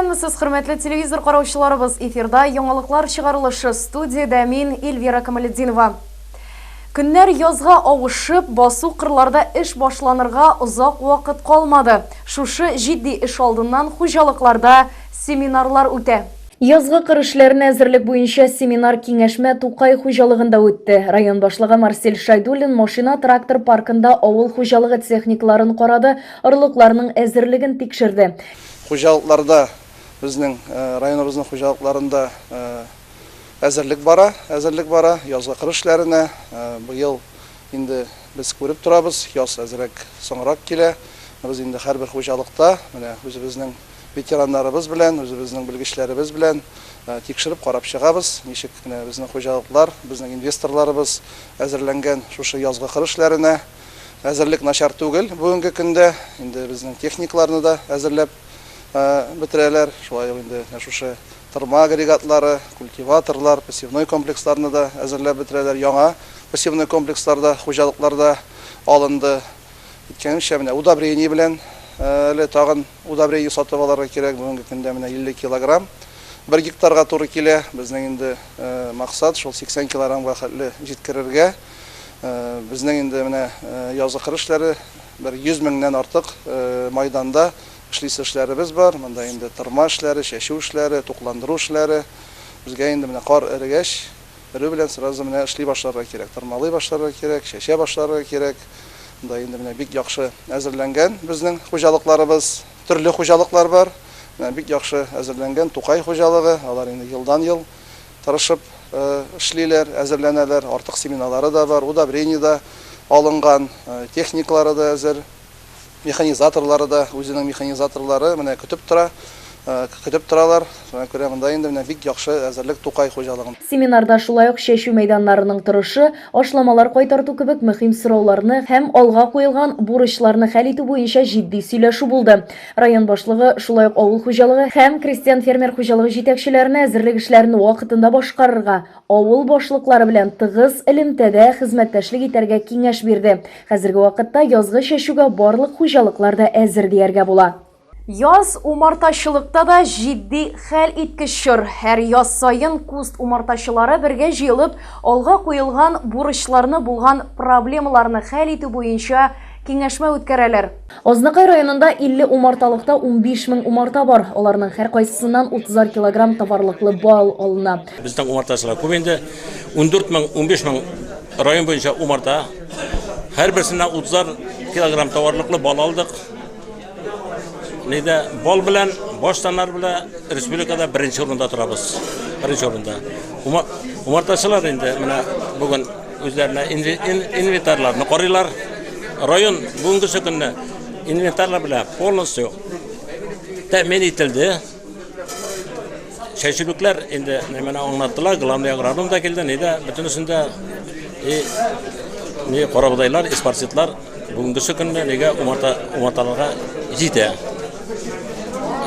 Исәнмесез, хөрмәтле телевизор караучыларыбыз, эфирда яңалыклар чыгарылышы, студиядә мин Эльвира Камалетдинова. Көннәр язга авышып, басу кырларда эш башланырга озак вакыт калмады. Шушы җитди эш алдыннан хуҗалыкларда семинарлар үтә. Язгы кыр эшләренә әзерлек буенча семинар киңәшмә Тукай хуҗалыгында үтте. Район башлыгы Марсель Шайдуллин машина-трактор паркында авыл хуҗалыгы техникаларын карады, орлыкларның әзерлеген тикшерде. Хуҗалыкларда безнең районыбызның хуҗалыкларында әзерлек бара, язгы кыр эшләренә. Быел инде без күреп торабыз, яз әзрәк соңрак килә. Без инде һәрбер хуҗалыкта менә үзебезнең ветераннарыбыз белән, үзебезнең белгечләребез белән тикшереп карап чыгабыз. Ничек кенә безнең хуҗалыклар, безнең инвесторларыбыз әзерләнгән шушы язгы кыр эшләренә. Әзерлек начар түгел бүгенге көндә. Инде безнең техникларны да әзерләп бетерәләр. Шулай инде шушы тырма агрегатлары, культиваторлар, пассивной комплексларны да әзерләп бетерәләр. Яңа пассивной комплексларда, хуҗалыкларда алынды. Иткәнчә менә удобрение белән әле тагын удобрение сатып алырга кирәк. Бүгенге көндә менә 50 килограмм 1 гектарга туры килә. Безнең инде максат шул 80 килограммга хәтле җиткерергә. Безнең инде менә язгы кыр эшләре 100 меңнән артык майданда эшләребез бар. Монда инде тырма эшләре, чәчү эшләре, тукландыру эшләре. Безгә инде менә кар эрегәч, өрү белән сразу менә эшли башларга кирәк. Тырмалый башларга кирәк, чәчә башларга кирәк. Монда инде менә бик яхшы әзерләнгән безнең хуҗалыкларыбыз, төрле хуҗалыклар бар. Менә бик яхшы әзерләнгән Тукай хуҗалыгы. Алар инде елдан-ел тырышып эшлиләр, әзерләнәләр. Артык семинарлары да бар, удобрение да алынган, техниклары да әзер. Механизаторлары да, үзенең механизаторлары менә көтеп торалар. Шуңа күрә монда инде менә бик яхшы әзерлек Тукай хуҗалыгы. Семинарда шулай ук чәчү мәйданнарының торышы, ашламалар кайтарту кебек мөһим сорауларны һәм алга куелган бурычларны хәл итү буенча җитди сөйләшү булды. Район башлыгы шулай ук авыл хуҗалыгы һәм крестьян-фермер хуҗалыгы җитәкчеләренә әзерлек эшләрен вакытында башкарырга, авыл башлыклары белән тыгыз элемтәдә хезмәттәшлек итәргә киңәш бирде. Хәзерге вакытта язгы чәчүгә барлык хуҗалыкларда әзер дияргә була. Яз умартачылыкта да җитди хәл иткеч чор. Һәр яз сайын куст умартачылары бергә җыелып, алга куелган бурычларны булган проблемаларны хәл итү буенча киңәшмә үткәрәләр. Азнакай районында 50 умарталыкта 15 мең умарта бар. Аларның һәр кайсысыннан 30 килограмм товарлыклы бал алына. Безнең умартачылар күп инде 14 мең, 15 мең район буенча умарта. Һәр берсенә 30 килограмм товарлыклы бал алдык. Нидә бал белән баштаннар белән республикада беренче урында торабыз. Беренче урында. Умартачылар инде менә бүген үзләренә инвентарьларны карыйлар. Район бүгенге көнне инвентарьлар белән полностью тәэмин ителде. Чәчүлекләр инде менә аңлаттылар, главный агроном да килде, нидә бөтенесендә не карабыдайлар, испарситлар бүгенге көнне нигә умарталарга җитә.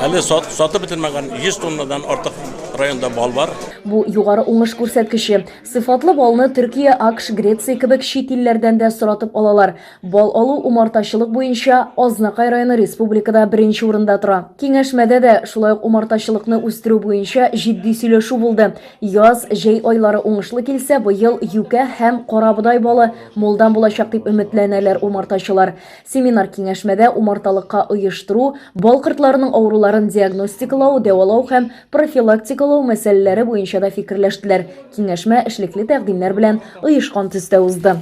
Әле сатып бетермәгән 100 тоннадан артык районда бал бар. Бу югары уңыш күрсәткече. Сыйфатлы балны Төркия, АКШ, Греция кебек чит илләрдән дә соратып алалар. Бал алу умартачылык буенча Азнакай районы республикада беренче урында тора. Киңәшмәдә дә шулай ук умартачылыкны үстерү буенча җитди сөйләшү булды. Яз, җәй айлары уңышлы килсә, быел юкә һәм карабыдай балы молдан булачак дип өметләнәләр умартачылар. Семинар киңәшмәдә умарталыкка оештыру, бал кортларының авыруларын диагностикалау, дәвалау һәм профилактикалау мәсьәләләре буенча да фикерләштеләр. Киңәшмә эшлекле тәкъдимнәр белән оешкан төстә узды.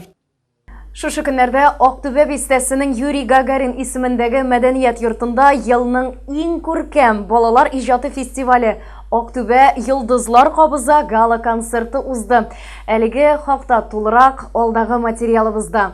Шушы көннәрдә Актүбә бистәсенең Юрий Гагарин исемендәге мәдәният йортында елның иң күркәм балалар иҗаты фестивале Актүбә Йолдызлар кабыза гала концерты узды. Әлеге хакта тулырак алдагы материалыбызда.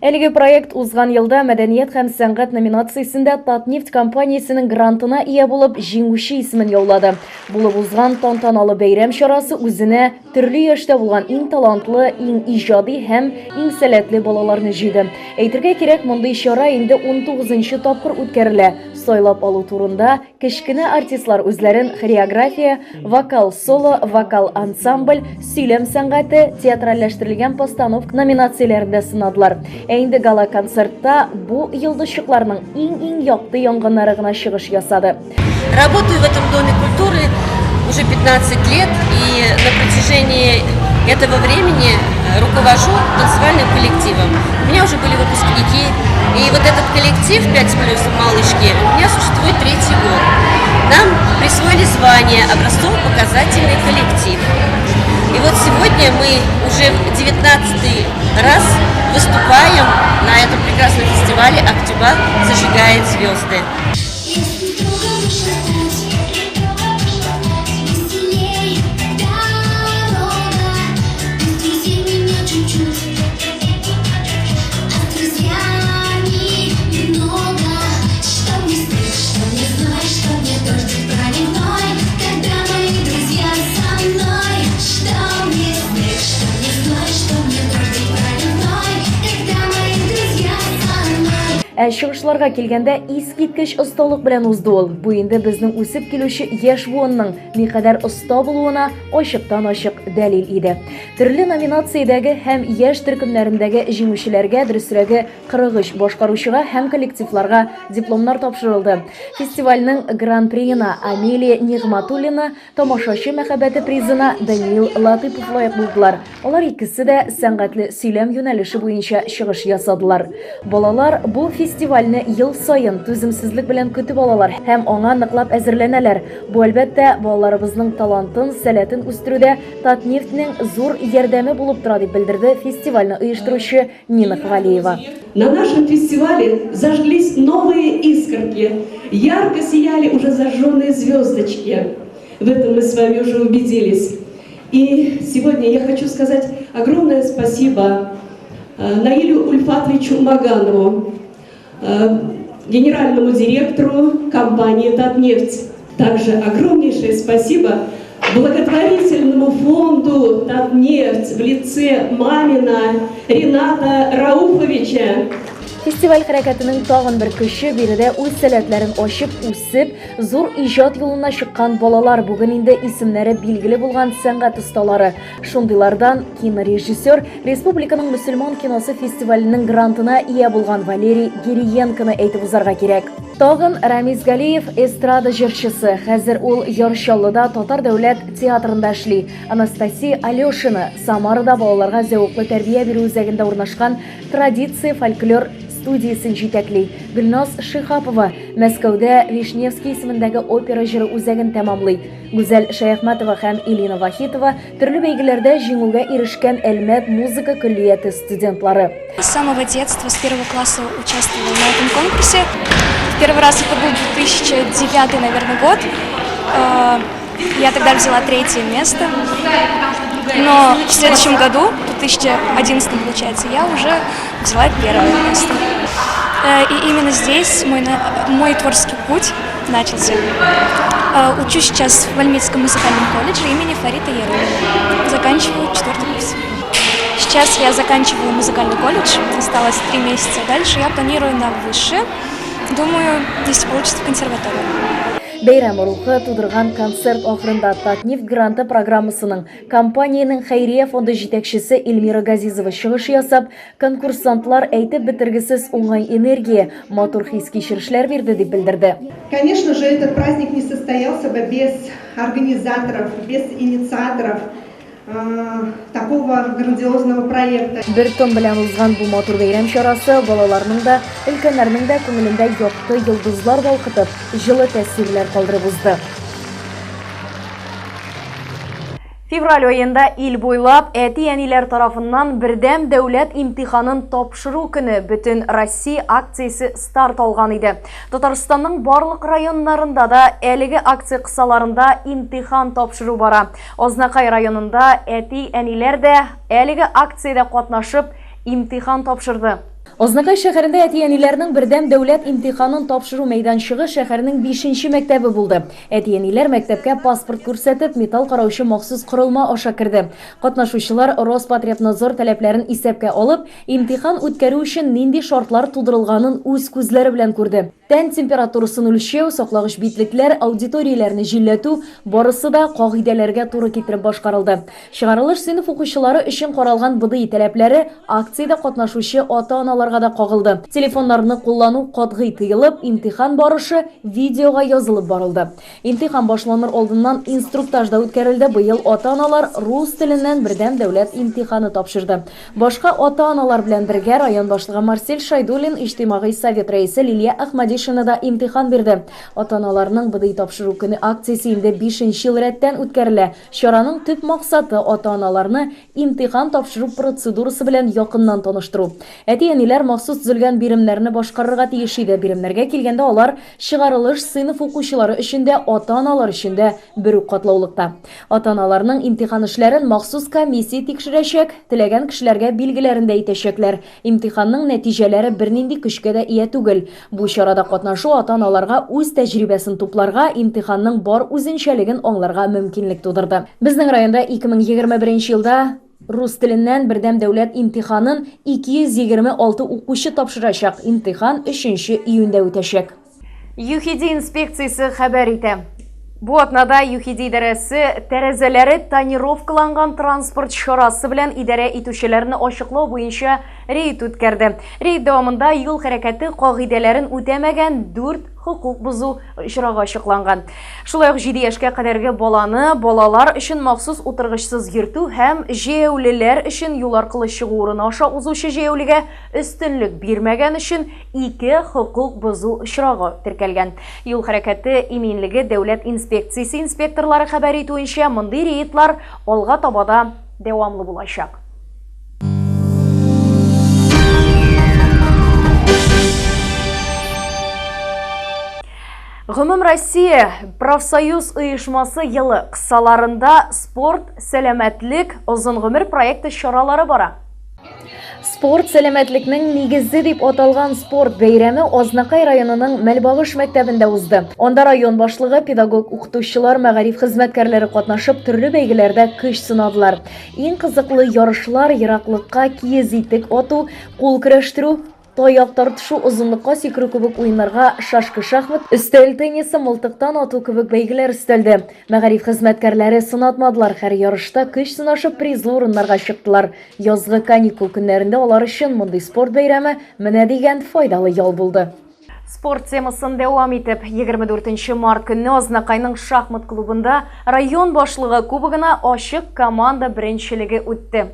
Әлеге проект узган елда мәдәният һәм сәнгать номинациясендә Татнефть компаниясенең грантына ия булып, җиңүче исемен яулады. Булып узган тантаналы бәйрәм чарасы үзенә төрле яшьтә булган иң талантлы, иң иҗади һәм иң сәләтле балаларны җыйды. Әйтергә кирәк, мондый чара инде 19нчы тапкыр үткәрелә. сайлап алу турында кечкенә артистлар үзләрен хореография, вокал соло, вокал ансамбль, сөйләм сәнгате, театральләштерелгән постановка номинацияләрендә сынадылар. Ә инде гала концертта бу йолдызчыкларның иң якты янгыннары гына чыгыш ясады. Работаю в этом Доме культуры уже 15 лет, и на протяжении этого времени руковожу танцевальным коллективом. У меня уже были выпускники, и вот этот коллектив 5+, малышки, у меня существует 3-й год. Нам присвоили звание образцово-показательный коллектив. И вот сегодня мы уже 19-й раз выступаем на этом прекрасном фестивале «Актюбар зажигает звезды». Чыгышларга килгәндә искиткеч осталык белән узды ул. Бу инде безнең үсеп килүче яшь буынның никадәр оста булуына ачыктан-ачык дәлил иде. Төрле номинациядәге һәм яшь төркемнәрендәге җиңүчеләргә, дөресрәге 43 башкаручыга һәм коллективларга дипломнар тапшырылды. Фестивальнең гран-приена Амелия Нигъматуллина, тамашачы мәхәббәте призына Даниил Латыпов лаек булдылар. Алар икесе дә сәнгатьле сөйләм юнәлеше буенча чыгыш ясадылар. Балалар бу фестивальне ел сайын түземсезлек белән көтеп алалар һәм аңа ныклап әзерләнәләр. Бу әлбәттә балаларыбызның талантын, сәләтен үстерүдә Татнефтьнең зур ярдәме булып тора дип белдерде фестивальне оештыручы Нина Хвалиева. На нашем фестивале зажглись новые искорки, ярко сияли уже зажженные звездочки. В этом мы с вами уже убедились. И сегодня я хочу сказать огромное спасибо Наилю Ульфатовичу Маганову, генеральному директору компании «Татнефть». Также огромнейшее спасибо благотворительному фонду «Татнефть» в лице Мамина Рената Рауфовича. Фестиваль хәрәкәтенең тагын бер көче биредә үз сәләтләрен ачып, үсеп, зур иҗат юлына чыккан балалар бүген инде исемнәре билгеле булган сәнгать осталары. Шундыйлардан кинорежиссер, республиканың мөселман киносы фестиваленең грантына ия булган Валерий Гириенконы әйтеп узарга кирәк. Тагын Рамиз Галиев эстрада җырчысы, хәзер ул Яршаллыда Татар дәүләт театрында эшли. Анастасия Алешина Самарада балаларга зәвыклы тәрбия бирү үзәгендә урнашкан традиция фольклор студиясын җитәкли. Гөлназ Шихапова Мәскәүдә Вишневский исемендәге опера җыры үзәген тәмамлый. Гүзәл Шаяхматова һәм Илина Вахитова төрле бәйгеләрдә җиңүгә ирешкән Әлмәт музыка көллияте студентлары. С самого детства, с 1 класса участвовала на этом конкурсе. Первый раз это был 2009, наверное, год. Я тогда взяла 3-е место. Но в следующем году, в 2011, получается, я уже взяла 1-е место. И именно здесь мой творческий путь начался. Учусь сейчас в Альметьевском музыкальном колледже имени Фарита Яруллина. Заканчиваю 4-й курс. Сейчас я заканчиваю музыкальный колледж. Осталось 3 месяца. Дальше я планирую на высшее. Думаю, если получится, в консерваторию. Бәйрәм рухы тудырган концерт ахырында Татнефть гранты программасының компанияның хәйрия фонды җитәкчесе Эльмира Газизова чыгыш ясап, конкурсантлар әйтеп бетергесез уңай энергия, матур хис кичерешләр бирде дип белдерде. Конечно же, этот праздник не состоялся бы без организаторов, без инициаторов такого грандиозного проекта. Бер тон белән узган бу матур бәйрәм чарасы балаларның да, өлкәннәрнең дә күңелендә якты йолдызлар балкытып, җылы тәэсирләр калдырып узды. Февраль айында ил буйлап әти-әниләр тарафыннан бердәм дәүләт имтиханын тапшыру көне бөтен Россия акциясе старт алган иде. Татарстанның барлык районнарында да әлеге акция кысаларында имтихан тапшыру бара. Азнакай районында әти-әниләр дә әлеге акциядә катнашып имтихан тапшырды. Ознакай шәһәрендә әтиәниләрнең бердәм дәүләт имтиханын тапшыру мәйданчыгы шәһәрнең 5-нче мәктәбе булды. Әтиәниләр мәктәпкә паспорт күрсәтеп, металл караучы махсус корылма аша керде. Катнашучылар Роспотребнадзор таләпләрен исәпкә алып, имтихан үткәрү өчен нинди шартлар тудырылганын үз күзләре белән күрде. Тән температурасын үлчәү, саклагыч битлекләр, аудиторияләрне җилләтү барысы да кагыйдәләргә туры китереп башкарылды. Чыгарылыш сыйныф укучылары өчен каралган БДИ таләпләре акциядә катнашучы ата-аналарга да кагылды. Телефоннарны куллану катгый тыелып, имтихан барышы видеога язылып барылды. Имтихан башланыр алдыннан инструктажда үткәрелде. Быел ата-аналар рус теленнән бердәм дәүләт имтиханы тапшырды. Башка ата-аналар белән бергә район башлыгы Марсель Шайдуллин, иҗтимагый совет рәисе Лилия Ахмадишина да имтихан бирде. Ата-аналарның БДИ тапшыру көне акциясе инде 5-нче ел рәттән үткәрелә. Чараның төп максаты ата-аналарны имтихан тапшыру процедурасы белән якыннан таныштыру. Әти-әниләр махсус төзелгән биремнәрне башкарырга тиеш иде. Биремнәргә килгәндә алар чыгарылыш сыйныф укучылары өчен дә, ата-аналар өчен дә бер үк катлаулыкта. Ата-аналарның имтихан эшләрен махсус комиссия тикшерәчәк, теләгән кешеләргә билгеләрен дә итәчәкләр. Имтиханның нәтиҗәләре бернинди көчкә дә ия түгел. Бу чарада катнашу ата-аналарга үз тәҗрибәсен тупларга, имтиханның бар үзенчәлеген аңларга мөмкинлек тудырды. Безнең районда 2021 елда рус теленнән бердәм дәүләт имтиханын 226 укучы тапшырачак. Имтихан 3 июньдә үтәчәк. ЮХИДИ инспекциясе хәбәр итә. Бу атнада ЮХИДИ идарәсе тәрәзәләре тонировкаланган транспорт чарасы белән идарә итүчеләрне ачыклау буенча рейд үткәрде. Рейд дәвамында юл хәрәкәте кагыйдәләрен үтәмәгән 4 хукук бузу очрагы ачыкланган. Шулай ук 7 яшькә кадәрге балалар өчен махсус утыргычсыз йөртү һәм җәяүлеләр өчен юл аркылы чыгу урыны аша узучы җәяүлегә өстенлек бирмәгән өчен 2 хукук бузу очрагы теркәлгән. Юл хәрәкәте иминлеге дәүләт инспекциясе инспекторлары хәбәр итүенчә, мондый рейдлар алга табада дәвамлы булачак. Гомум Россия профсоюз оешмасы елы кысаларында спорт, сәламәтлек, озын гомер проекты чаралары бара. Спорт сәламәтлекнең нигезе дип аталган спорт бәйрәме Азнакай районының Мәлбагыш мәктәбендә узды. Анда район башлыгы, педагог укытучылар, мәгариф хезмәткәрләре катнашып, төрле бәйгеләрдә көч сынадылар. Иң кызыклы ярышлар ераклыкка киез итек ату, кул көрәштерү, таяк тартышу, озынлыкка сикерү кебек уеннарга, шашкы шахмат, өстәл теннисы, мылтыктан ату кебек бәйгеләр өстәлде. Мәгариф хезмәткәрләре сынатмадылар, һәр ярышта көч сынашып призлы урыннарга чыктылар. Язгы каникул көннәрендә алар өчен мондый спорт бәйрәме менә дигән файдалы ял булды. Спорт темасын дәвам итеп, 24 март көнне Азнакайның шахмат клубында район башлыгы кубогына ачык команда беренчелеге үтте.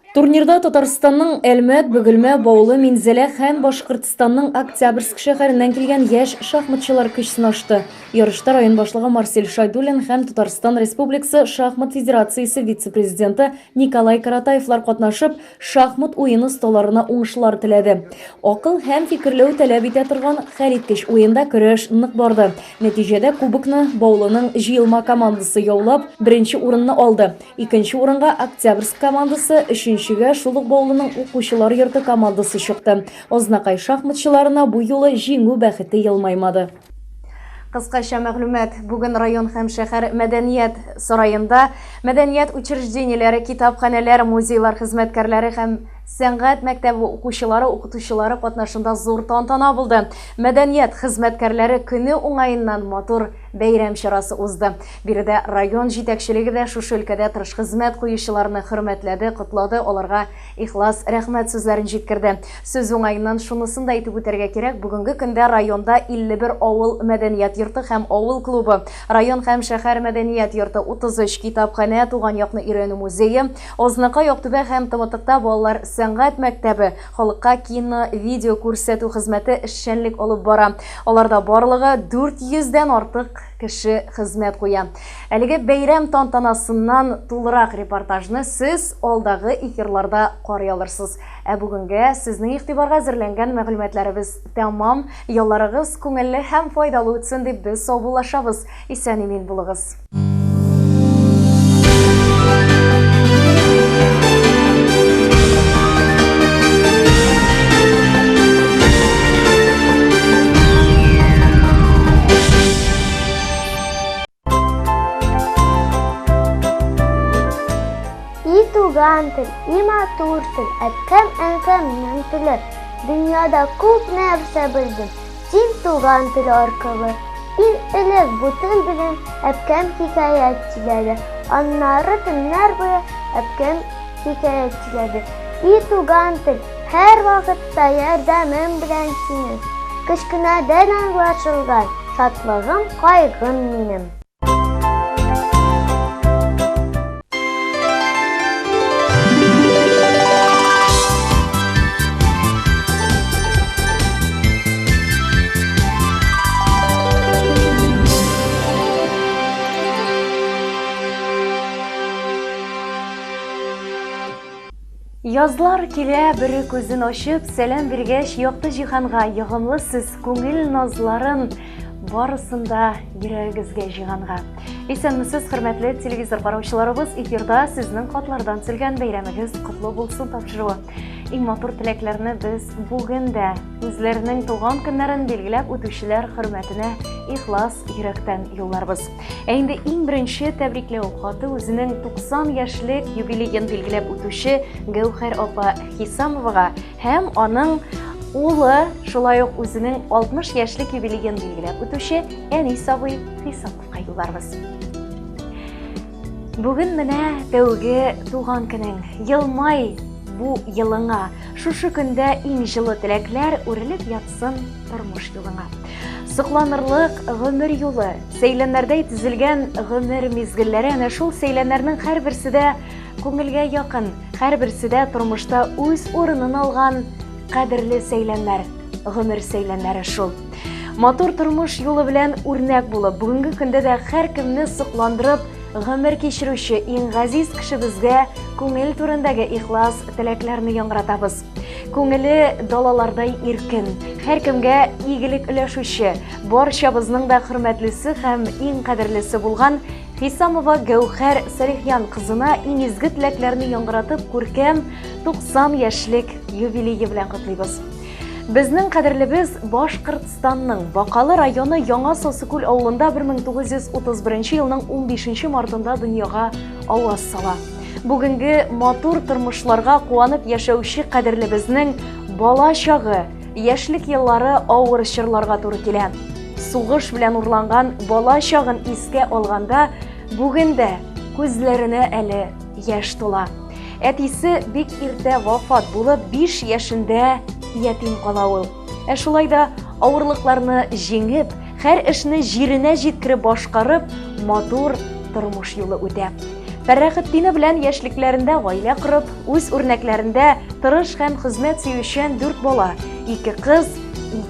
Турнирда Татарстанның Әлмәт, Бөгелмә, Баулы, Минзәлә һәм Башкортстанның Октябрьск шәһәреннән килгән яшь шахматчылар көч сынашты. Ярышта район башлыгы Марсель Шайдуллин һәм Татарстан Республикасы шахмат федерациясе вице-президенты Николай Каратаевлар катнашып, шахмат уены столларына уңышлар теләде. Акыл һәм фикерләү таләп итә торган хәлиткеч уенда көрәш нык барды. Нәтиҗәдә кубокны Баулының җыелма командасы яулап, беренче урынны алды. Икенче урынга Октябрьск командасы, өченчегә шул ук Баулының укучылар йорты командасы чыкты. Азнакай шахматчыларына бу юлы җиңү бәхете елмаймады. Кыскача мәгълүмат, бүген район һәм шәһәр мәдәният сараенда мәдәният учреждениеләре, китапханәләр, музейлар хезмәткәрләре һәм сәнгать мәктәбе укучылары, укытучылары катнашында зур тантана булды. Мәдәният хезмәткәрләре көне уңаеннан матур бәйрәм чарасы узды. Биредә район җитәкчелеге дә шушы өлкәдә тырыш хезмәт куючыларны хөрмәтләде, котлады, аларга ихлас рәхмәт сүзләрен җиткерде. Сүз уңаеннан шунысын да әйтеп үтәргә кирәк, бүгенге көндә районда 51 авыл мәдәният йорты һәм авыл клубы, район һәм шәһәр мәдәният йорты, 33 китапханә, туган якны өйрәнү музее, Азнакай, Актүбә һәм Тымытыкта балалар сәнгать мәктәбе, халыкка кино, видео күрсәтү хезмәте эшчәнлек алып бара. Аларда барлыгы 400дән артык кеше хезмәт куя. Әлеге бәйрәм тантанасыннан тулырак репортажны сез алдагы эфирларда карый алырсыз. Ә бүгенгә сезнең игътибарга әзерләнгән мәгълүматларыбыз тәмам. Ялларыгыз күңелле һәм файдалы үтсен дип без саубуллашабыз. Исән-имин булыгыз. tugan til, i matur til, әткәм әnkәмнең теле. Dünyada күп нәрсә белдем, син туган тел аркылы. Иң элек бу тел белән әткәм хикәят сөйләде. Аннары төннәр буе әткәм хикәят сөйләде. И туган тел, һәр вакытта ярдәмем белән синең. Кечкенәдән аңлашылган, шатлыгым, кайгым минем. Язлар килә, бере күзен ачып, сәлам биргәч, якты җиһанга ягымлы сез күңел назларын барысында йөрәгегезгә җиһанга. Исәнмесез, хөрмәтле телевизор караучыларыбыз, эфирда сезнең катлардан килгән бәйрәмегез котлы булсын тапшыруы. Иң матур теләкләрне без бүген дә үзләренең туган көннәрен билгеләп үтүчеләр хөрмәтенә ихлас йөрәктән юлларбыз. Инде иң беренче тәбрикләү хаты үзенең 90 яшьлек юбилеен билгеләп үтүче Гәүһәр апа Хисамовага һәм аның улы, шулай ук үзенең 60 яшьлек юбилеен билгеләп үтүче Әнис абый Хисамовка юлларбыз. Бүген менә тәүге туган көнең, елмай бу елыңа, шушы көндә иң җылы теләкләр үрелеп ятсын тормыш юлыңа. Сокланырлык гомер юлы, сәйләннәрдә төзелгән гомер мизгелләре, әнә шул сәйләннәрнең һәрберсе дә күңелгә якын, һәрберсе дә тормышта үз урынын алган кадерле сәйләннәр, гомер сәйләннәре шул. Матур тормыш юлы белән үрнәк булып, бүгенге көндә дә һәркемне сокландырып, гомер кичерүче иң газиз кешебезгә күңел турындагы ихлас теләкләрне яңгыратабыз. Күңеле далалардай иркен, һәркемгә игелек өләшүче, барчабызның да хөрмәтлесе һәм иң кадерлесе булган Хисамова Гәүһәр Сәлихян кызына иң изге теләкләрне яңгыратып күркәм 90 яшьлек юбилее белән котлыйбыз. Безнең кадерлебез Башкортстанның Бакалы районы Яңа Сосыкүл авылында 1931 елның 15 мартында дөньяга аваз сала. Бүгенге матур тормышларга куанып яшәүче кадерлебезнең бала чагы, яшьлек еллары авыр чорларга туры килә. Сугыш белән урланган бала чагын искә алганда, бүгендә күзләренә әле яшь тула. Әтисе бик иртә вафат булып, 5 яшендә ятим кала ул. Шулай да авырлыкларны җиңеп, һәр эшне җиренә җиткереп башкарып, матур тормыш юлы үтә. Фәрәхетдине белән яшьлекләрендә гаилә корып, үз үрнәкләрендә тырыш һәм хезмәт сөючән 4 бала, 2 кыз,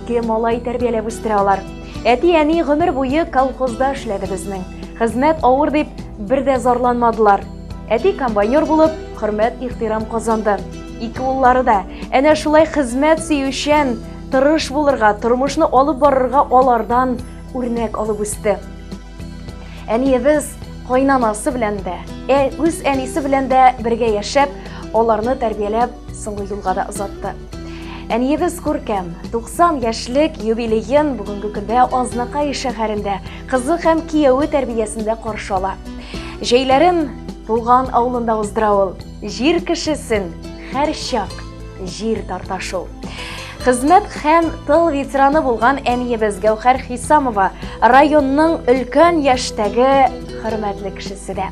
2 малай тәрбияләп үстерә алар. Әти-әни гомер буе колхозда эшләде безнең. Хезмәт авыр дип бер дә зарланмадылар. Әти комбайнер булып, хөрмәт-ихтирам казанды. 2 уллары да әнә шулай хезмәт сөючән, тырыш булырга, тормышны алып барырга алардан үрнәк алып үсте. Әниебез кайнанасы белән дә, үз әнисе белән дә бергә яшәп, аларны тәрбияләп, соңгы юлга да озатты. Әниебез күркәм 90 яшьлек юбилеен бүгенге көндә Азнакай шәһәрендә кызы һәм кияве тәрбиясендә каршы ала. Җәйләрен туган авылында уздыра ул. Җир кешесен һәр чак җир тарташу. Хезмәт һәм тыл ветераны булган әниебез Гәүһәр Хисамова районның өлкән яшьтәге хөрмәтле кешесе дә.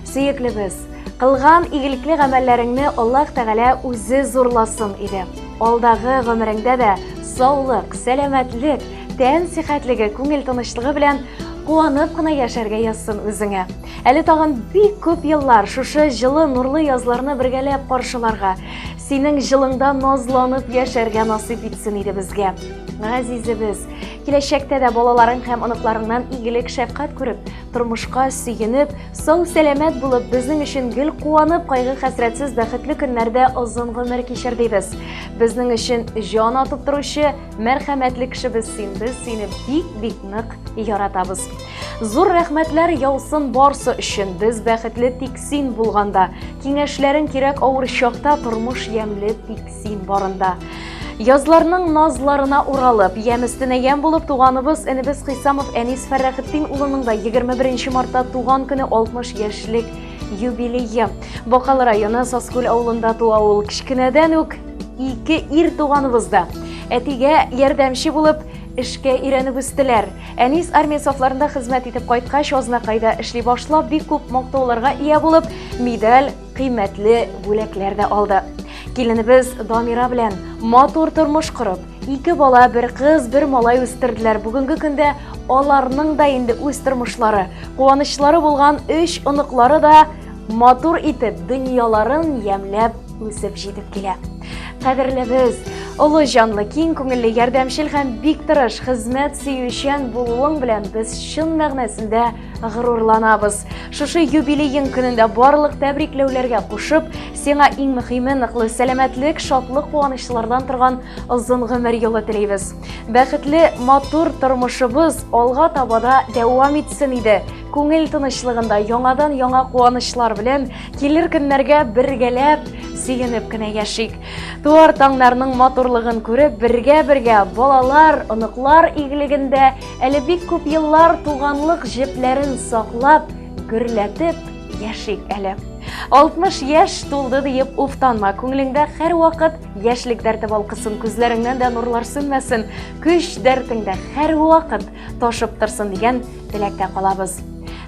Сөеклебез, кылган игелекле гамәлләреңне Аллаһ Тәгалә үзе зурласын иде. Алдагы гомереңдә дә саулык, сәламәтлек, тән сихәтлеге, күңел тынычлыгы белән куанып кына яшәргә язсын үзеңә. Әле тагын бик күп еллар шушы җылы нурлы язларны бергәләп каршыларга, синең җылыңда назланып яшәргә насыйп итсен иде безгә. Газизебез, киләчәктә дә балаларың һәм оныкларыңнан игелек, шәфкать күреп, тормышка сөенеп, сау сәламәт булып, безнең өчен гел куанып, кайгы хәсрәтсез бәхетле көннәрдә озын гомер кичердибез. Безнең өчен җан атып торучы мәрхәмәтле кешебез син, без сине бик нык яратабыз. Зур рәхмәтләр яусын барсы өчен, без бәхетле тик син булганда, киңәшләрең кирәк авыр чакта, тормыш ямьле тик син барында. Язларның назларына уралып, ям өстенә ям булып туганыбыз Энебез Хисамов Әнис Фәрәхетдин улының да 21 мартта туган көне 60 яшьлек юбилейы. Бакал районы Саскүл авылында туа ул кичкенәдән үк 2 ир туганыбызда. Әтигә ярдәмче булып эшкә өйрәнеп үстеләр. Әнис армия сафларында хезмәт итеп кайткач, Азнакайда эшли башлап, бик күп мактауларга ия булып, медаль, кыйммәтле бүләкләр дә алды. Киленебез Дамира белән матур тормыш корып, 2 бала, 1 кыз, 1 малай үстерделәр. Бүгенге көндә аларның да инде үз тормышлары, куанычлары булган 3 оныклары да матур итеп, дөньяларын ямләп үсеп җитеп килә. Кадерлебез, олы җанлы, киң күңелле, ярдәмчел һәм бик тырыш, хезмәт сөючән булуың белән без чын мәгънәсендә горурланабыз. Шушы юбилейың көнендә барлык тәбрикләүләргә кушып, сиңа иң мөһиме ныклы сәламәтлек, шатлык, куанычлардан торган озын гомер юлы телибез. Бәхетле, матур тормышыбыз алга табада дәвам итсен иде. Күңел тынычлыгында яңадан яңа куанычлар белән килер көннәргә бергәләп, сөенеп кенә яшик. Туар таңнарның матурлыгын күреп, бергә-бергә балалар, оныклар игелегендә әле бик күп еллар туганлык җепләрен саклап, гөрләтеп яшик әле. 60 яшь тулды диеп уфтанма, күңелеңдә һәр вакыт яшьлек дәрте балкысын, күзләреңнән дә нурлар сүнмәсен, көч дәртеңдә һәр вакыт ташып торсын дигән теләктә калабыз.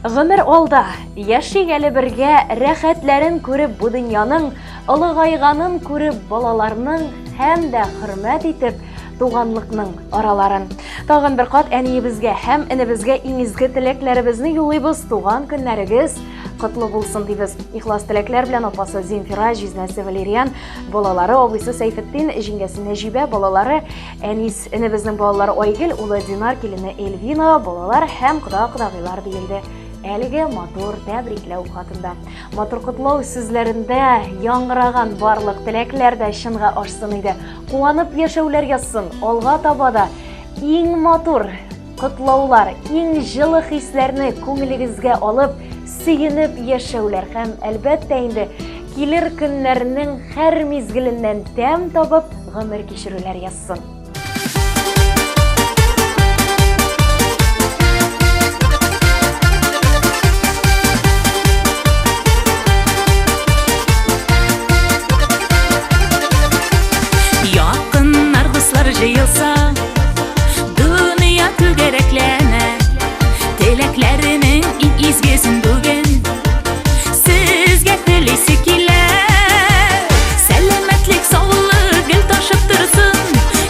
Гомер алда, яшик әле бергә, рәхәтләрен күреп бу дөньяның, олыгайганын күреп балаларның һәм дә хөрмәт итеп туганлыкның араларын. Тагын бер кат әниебезгә һәм энебезгә иң изге теләкләребезне юллыйбыз. Туган көннәрегез котлы булсын дибез. Ихлас теләкләр белән апасы Зинфира, җизнәсе Валериан, балалары абыйсы Сәйфетдин, җиңгәсе Нәҗибә, балалары Әнис, энебезнең балалары Айгөл, улы Динар, килене Эльвина, балалар һәм кода-кодагыйлар диелде. Әлеге матур тәбрикләү хатында. Матур котлау сүзләрендә яңгыраган барлык теләкләр дә чынга ашсын иде. Куанып яшәүләр язсын, алга табада иң матур котлаулар, иң җылы хисләрне күңелегезгә алып, сөенеп яшәүләр һәм әлбәттә инде килер көннәрнең һәр мизгеленнән тәм табып гомер кичерүләр язсын. Jıyılsa, dünya tügereklene, teleklerinin izgesin bugün, sizge tilisi kiler, selametlik sağlık gül taşıp dursun,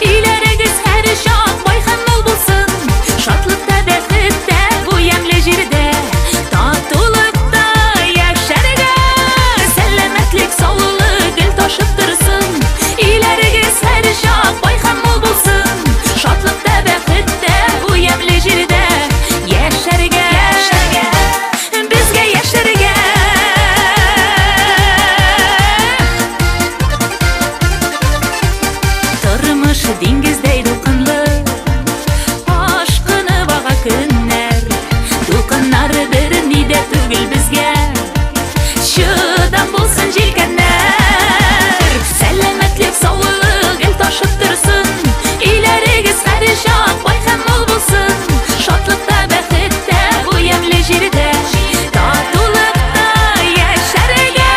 ilerigiz her şak bayhan ol bulsun, şatlıkta behitte bu yemle jirde, tatulukta yaşarga, selametlik sağlık gül taşıp dursun, ilerigiz her şak bayhan ol bulsun, şatlıkta behitte bu yemle jirde, yaşarga, bizge yaşarga. Turmuş dengizdey dulqınlı, aşkını bağa günler, dulqınlardır nide tügül bizge, şudan bulsun jilkenler, selametlik sağlık el taşıp dursun, ilerigiz her şak bayhan ol bulsun, şatlıkta behitte bu yemle jirde, tatulukta yaşarga,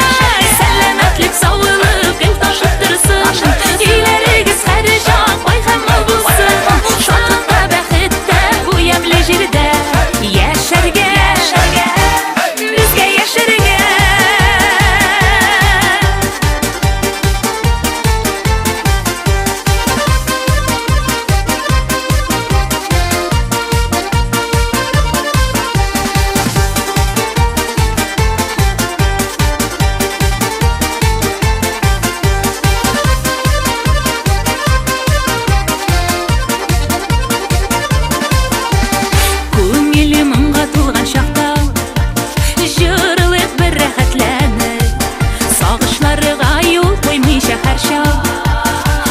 selametlik sağlık el taşıp dursun, ilerigiz her şak bayhan ol bulsun, şatlıkta behitte bu yemle jirde, yaşarga, bizge yaşarga. Күңелем мұңға толған шақта, жырлық бір рәхәтләніп, сағышларға юл қоймайша һәр шақ,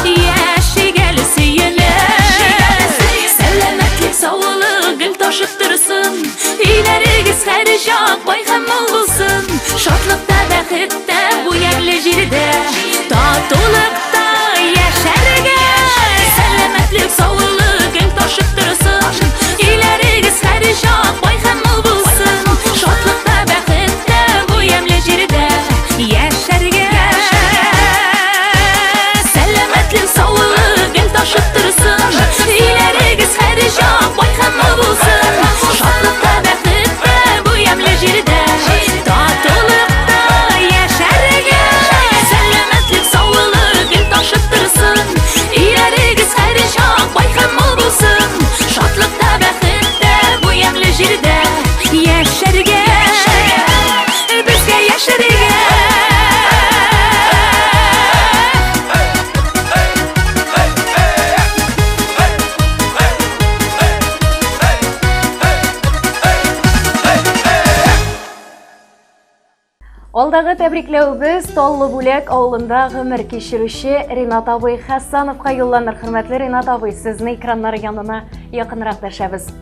яшигәлі сөйеніп, сәләмәтлек саулық гүл ташып тұрсын, иләрегіз һәр шақ байхан ол булсын, шатлықта бәхеттә бу яңлы җирдә, татулыкта яшәргә, сәләмәтлек саулық гүл ташып тұрсын, иләрегез һәр шак байхан ол булсын, шатлыкта бәхеттә бу ямлы Алдагы тәбрикләүбез Таллы Бүләк авылында гомер кичерүче Ринат абый Хәссановка юлланыр. Хөрмәтле Ринат абый, сезне экраннар янына якынрак төшәбез.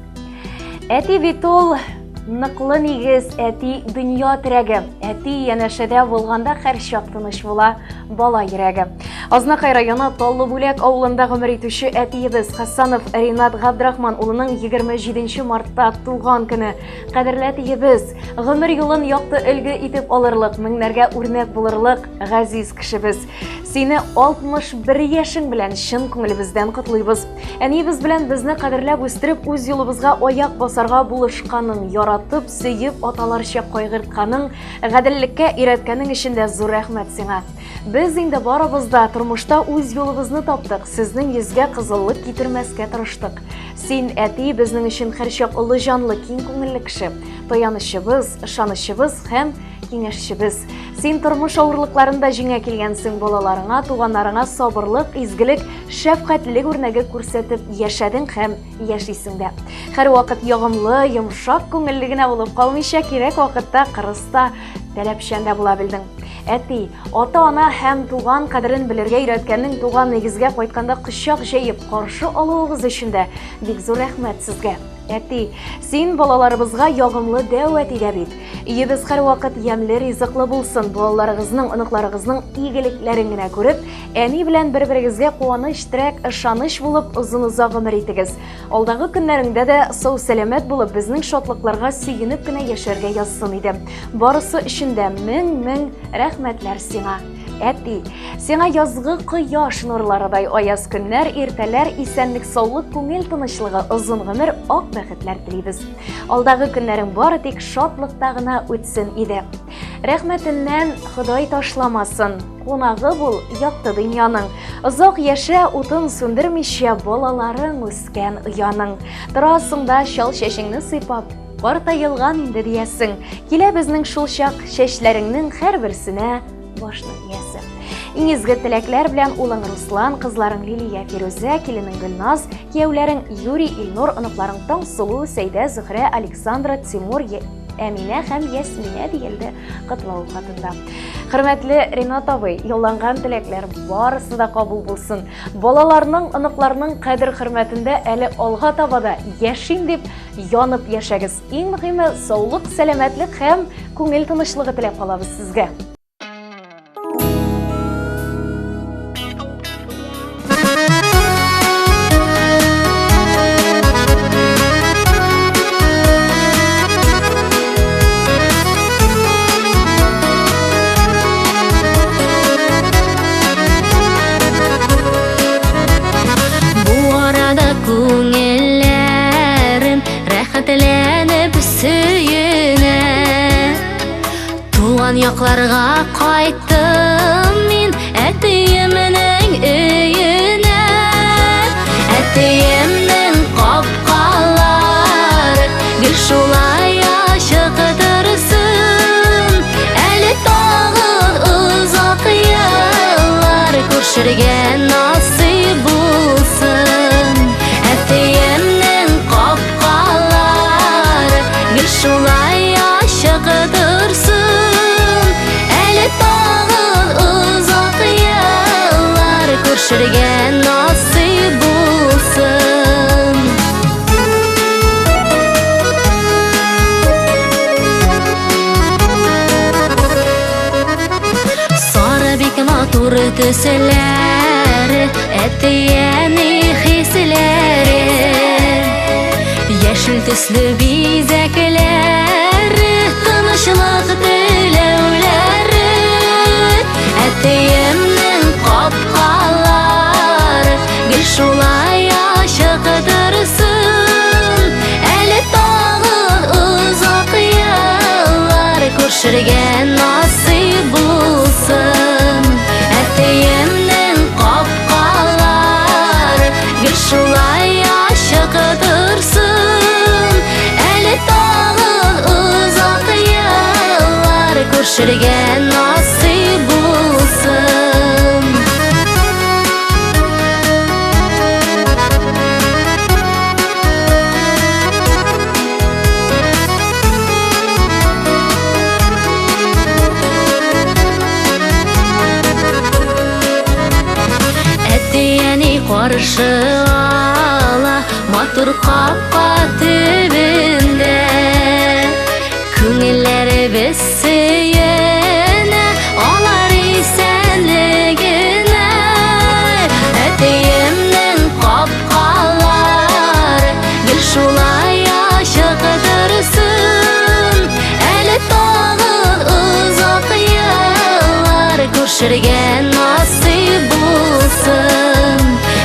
Әти бит ул ныклы нигез, әти дөнья терәге. Әти янәшәдә булганда һәр чак тыныч була бала йөрәге. Азнакай районы Таллы Бүләк авылында гомер итүче әтиебез Хәссанов Ринат Габдрахман улының 27 мартта туган көне. Кадерле әтиебез, гомер юлын якты өлге итеп алырлык, меңнәргә үрнәк булырлык газиз кешебез. Сине 61 яшың белән чын күңелебездән котлыйбыз. Әниебез белән безне кадерләп үстереп, үз юлыбызга аяк басарга булышканың, яратып, сөеп, аталарча кайгыртканың, гаделлеккә өйрәткәнең өчен дә зур рәхмәт сиңа. Без инде барыбызда тормышта үз юлыбызны таптык, сезнең йөзгә кызыллык китермәскә тырыштык. Син әти безнең өчен һәрчак олы җанлы, киң күңелле кеше, таянычыбыз, ышанычыбыз һәм киңәшчебез. Син тормыш авырлыкларында җиңә килгәнсең, балаларыңа, туганнарыңа сабырлык, изгелек, шәфкатьлек үрнәге күрсәтеп яшәдең һәм яшисең дә. Һәр вакыт ягымлы, йомшак күңелле генә булып калмыйча, кирәк вакытта кырыста, таләпчән дә була белдең. Әти, ата-ана һәм туган кадерен белергә өйрәткәнең, туган нигезгә кайтканда кочак җәеп каршы алуыгыз өчен дә бик зур рәхмәт сезгә. Әти, син балаларыбызга ягымлы дәват итә бит. Өебез һәр вакыт ямьле, ризыклы булсын. Балаларыгызның, оныкларыгызның игелекләрен генә күреп, әни белән бер-берегезгә куаныч, терәк, ышаныч булып озын-озак гомер итегез. Алдагы көннәреңдә дә сау-сәламәт булып, безнең шатлыкларга сөенеп кенә яшәргә язсын иде. Барысы өчен дә мең рәхмәтләр сиңа. Әти, сиңа язгы кояш нурларыдай аяз көннәр, иртәләр, исәнлек, саулык, күңел тынычлыгы, озын гомер, ак бәхетләр телибез. Алдагы көннәрең бары тик шатлыкта гына үтсен иде. Рәхмәтеннән Ходай ташламасын. Кунагы бул якты дөньяның. Озак яшә, утын сүндермичә, балаларың үскән уяның. Торасың да чал чәчеңне сыйпап, картайылган инде диясең. Килә безнең шул чак чәчләреңнең һәрберсенә башны иясе. Иң изге теләкләр белән улың Руслан, кызларың Лилия, Фируза, киленең Гөлназ, кияүләрең Юрий, Илнур, оныкларың Таңсылу, Сәйдә, Зөһрә, Александра, Тимур, Әминә һәм Ясминә диелде котлау хатында. Хөрмәтле Ринат абый, юлланган теләкләр барысы да кабул булсын. Балаларның, оныкларның кадер-хөрмәтендә әле алга табада яшим дип янып яшәгез. Иң мөһиме саулык, сәламәтлек һәм күңел тынычлыгы теләп калабыз сезгә. Якларга кайттым мин әтиемнең өенә. Әтиемнең капкалары гел шулай ачык торсын. Әле тагын озак еллар күршергә насыйп булсын. Әтиемнең капкалары гел шулай ачык торсын. Күршергә насыйп булсын. Сары бик матур төсләре, әтиәне хисләре, яшел төсле бизәкләре, тынычлык теләүләре. Әтиемнең капкалары гел шулай ачык торсын. Әле тагын озак еллар күршергә насыйп булсын. Әтиемнең капкалары гел шулай ачык торсын. Әле тагын озак еллар күршергә насыйп булсын. каршы ала матур капка төбүндө күңүллөр бесейене алар исәнлегине этегимдин капкалары гүл шулай ашыктырсын әле тагы узак еллар күршергән насыйп булсын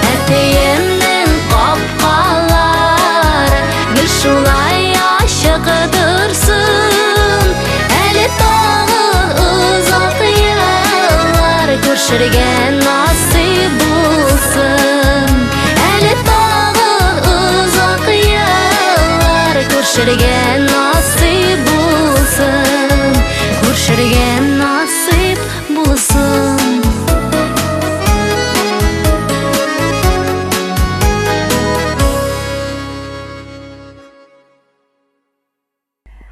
этегимдин капкалары гүл шулай ашыктырсын әле тагы узак еллар күршергән насыйп булсын әле тагы узак еллар күршергән насыйп булсын күршергән насыйп булсын.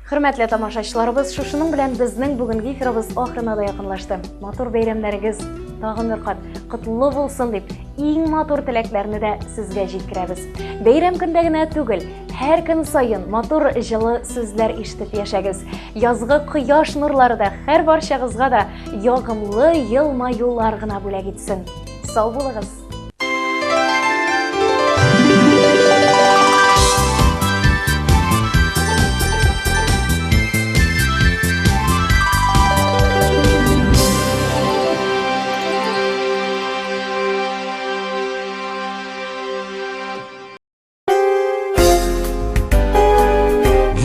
Хөрмәтле тамашачыларыбыз, шушының белән безнең бүгенге эфирыбыз ахырына да якынлашты. Матур бәйрәмнәрегез тагын бер кат котлы булсын дип, иң матур теләкләрне дә сезгә җиткерәбез. Бәйрәм көндә генә түгел, һәр көн саен матур җылы сүзләр ишетеп яшәгез. Язгы кояш нурлары да һәр барчагызга да ягымлы елмаюлар гына бүләк итсен. Сау булыгыз.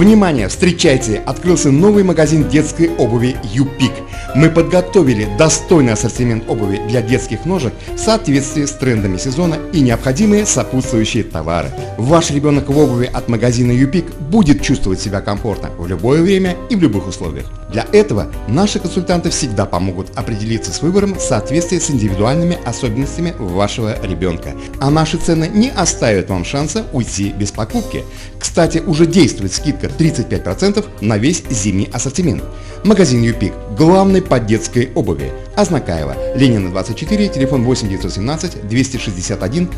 Внимание, встречайте! Открылся новый магазин детской обуви «Юпик». Мы подготовили достойный ассортимент обуви для детских ножек в соответствии с трендами сезона и необходимые сопутствующие товары. Ваш ребенок в обуви от магазина «Юпик» будет чувствовать себя комфортно в любое время и в любых условиях. Для этого наши консультанты всегда помогут определиться с выбором в соответствии с индивидуальными особенностями вашего ребенка. А наши цены не оставят вам шанса уйти без покупки. Кстати, уже действует скидка 35% на весь зимний ассортимент. Магазин «Юпик» – главный по детской обуви. Ознакаево, Ленина 24, телефон 8 917 261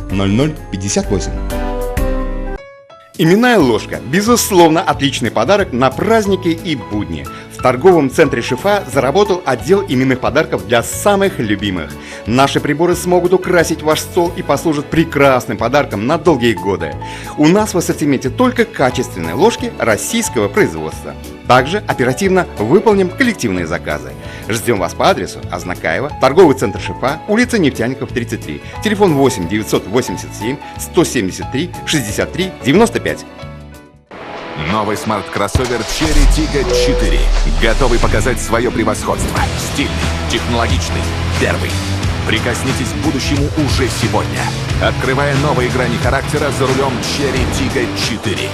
0058. Именная ложка – безусловно отличный подарок на праздники и будни. В торговом центре «Шифа» заработал отдел именных подарков для самых любимых. Наши приборы смогут украсить ваш стол и послужат прекрасным подарком на долгие годы. У нас в ассортименте только качественные ложки российского производства. Также оперативно выполним коллективные заказы. Ждем вас по адресу Ознакаево, торговый центр «Шифа», улица Нефтяников, 33, телефон 8 987 173 63 95. Новый смарт-кроссовер Cherry Tiggo 4. Готовый показать свое превосходство. Стильный, технологичный, первый. Прикоснитесь к будущему уже сегодня, открывая новые грани характера за рулем Cherry Tiggo 4.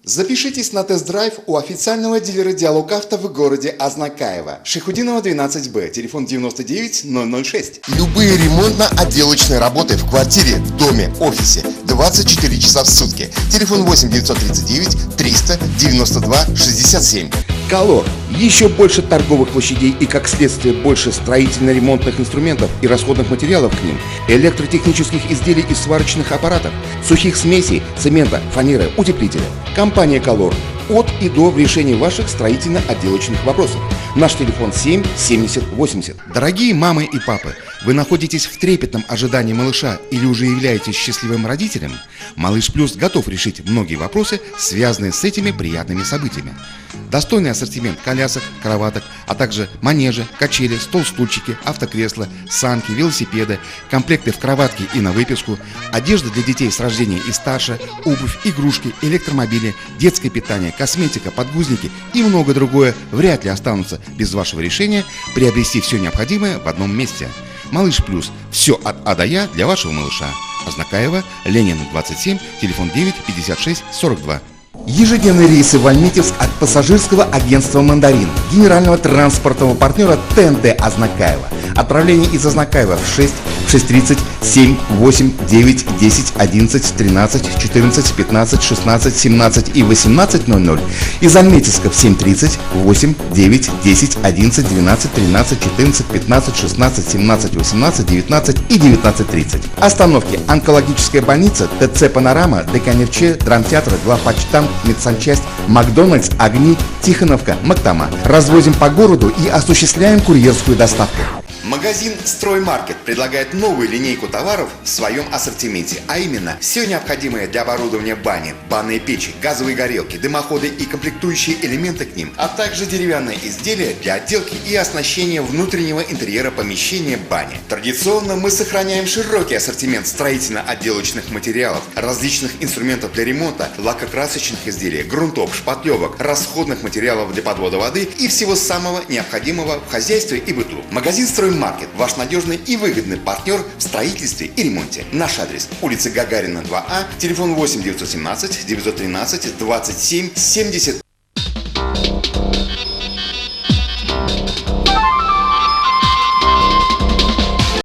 Запишитесь на тест-драйв у официального дилера «Диалог Авто» в городе Ознакаево. Шихудинова, 12Б, телефон 99 006. Любые ремонтно-отделочные работы в квартире, доме, офисе 24 часа в сутки. Телефон 8 939 392 67. Колор. Еще больше торговых площадей и, как следствие, больше строительно-ремонтных инструментов и расходных материалов к ним, электротехнических изделий и сварочных аппаратов, сухих смесей, цемента, фанеры, утеплителя. Компания «Колор». От и до в решении ваших строительно-отделочных вопросов. Наш телефон 7 70 80. Дорогие мамы и папы, вы находитесь в трепетном ожидании малыша или уже являетесь счастливым родителем? Малыш Плюс готов решить многие вопросы, связанные с этими приятными событиями. Достойный ассортимент колясок, кроваток, а также манежи, качели, стол-стульчики, автокресла, санки, велосипеды, комплекты в кроватке и на выписку, одежда для детей с рождения и старше, обувь, игрушки, электромобили, детское питание, косметика, подгузники и многое другое вряд ли останутся без вашего решения приобрести все необходимое в одном месте. Малыш Плюс. Все от А до Я для вашего малыша. Ознакаево, Ленина 27, телефон 9 56 42. Ежедневные рейсы в Альметьевск от пассажирского агентства «Мандарин», генерального транспортного партнера ТНТ Азнакаева. Отправление из Азнакаева в 6, 6:30, 7, 8, 9, 10, 11, 13, 14, 15, 16, 17 и 18:00. Из Альметьевска в 7:30, 8, 9, 10, 11, 12, 13, 14, 15, 16, 17, 18, 19 и 19:30. Остановки: онкологическая больница, ТЦ «Панорама», ДКНРЧ, драмтеатр, главпочтамт, медсанчасть, Макдональдс, Огни, Тихоновка, Мактама. Развозим по городу и осуществляем курьерскую доставку. Магазин «Строймаркет» предлагает новую линейку товаров в своем ассортименте, а именно все необходимое для оборудования бани, банные печи, газовые горелки, дымоходы и комплектующие элементы к ним, а также деревянные изделия для отделки и оснащения внутреннего интерьера помещения бани. Традиционно мы сохраняем широкий ассортимент строительно-отделочных материалов, различных инструментов для ремонта, лакокрасочных изделий, грунтов, шпатлевок, расходных материалов для подвода воды и всего самого необходимого в хозяйстве и быту. Магазин «Строймаркет» – ваш надежный и выгодный партнер в строительстве и ремонте. Наш адрес: улица Гагарина, 2А, телефон 8 917 913 27 71.